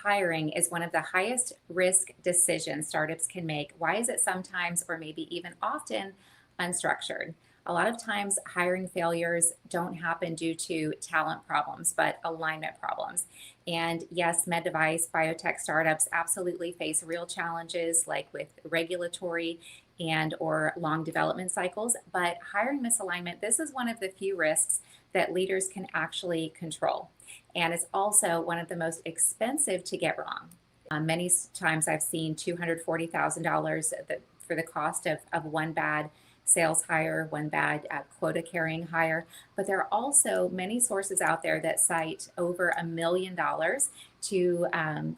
hiring is one of the highest risk decisions startups can make. Why is it sometimes, or maybe even often, unstructured? A lot of times, hiring failures don't happen due to talent problems, but alignment problems. And yes, med device, biotech startups absolutely face real challenges like with regulatory and or long development cycles, but hiring misalignment, this is one of the few risks that leaders can actually control. And it's also one of the most expensive to get wrong. Many times I've seen $240,000 for the cost of one bad sales hire, one bad quota carrying hire. But there are also many sources out there that cite over $1 million to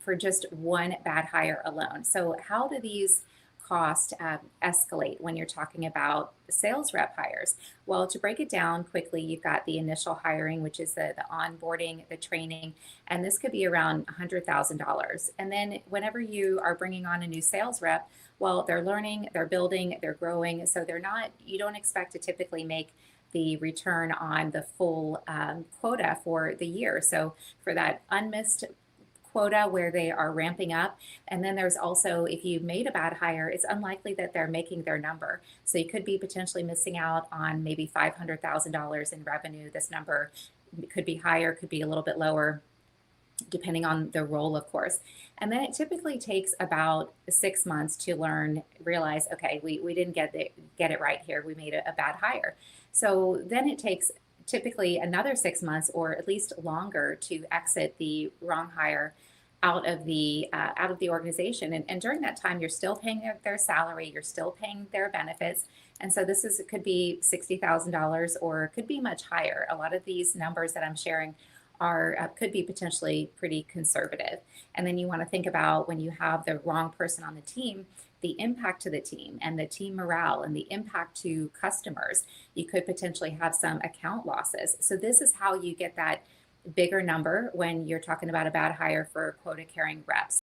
for just one bad hire alone. So how do these costs escalate when you're talking about sales rep hires? Well, to break it down quickly, you've got the initial hiring, which is the onboarding, the training, and this could be around $100,000. And then whenever you are bringing on a new sales rep, well, they're learning, they're building, they're growing. So you don't expect to typically make the return on the full quota for the year. So for that unmissed quota where they are ramping up. And then there's also, if you made a bad hire, it's unlikely that they're making their number. So you could be potentially missing out on maybe $500,000 in revenue. This number could be higher, could be a little bit lower, depending on the role, of course. And then it typically takes about 6 months to realize, okay, we didn't get it right here. We made a bad hire. So then it takes typically another 6 months or at least longer to exit the wrong hire out of the organization. And during that time, you're still paying their salary, you're still paying their benefits. And so it could be $60,000 or it could be much higher. A lot of these numbers that I'm sharing are could be potentially pretty conservative. And then you want to think about when you have the wrong person on the team, the impact to the team and the team morale and the impact to customers. You could potentially have some account losses. So this is how you get that bigger number when you're talking about a bad hire for quota carrying reps.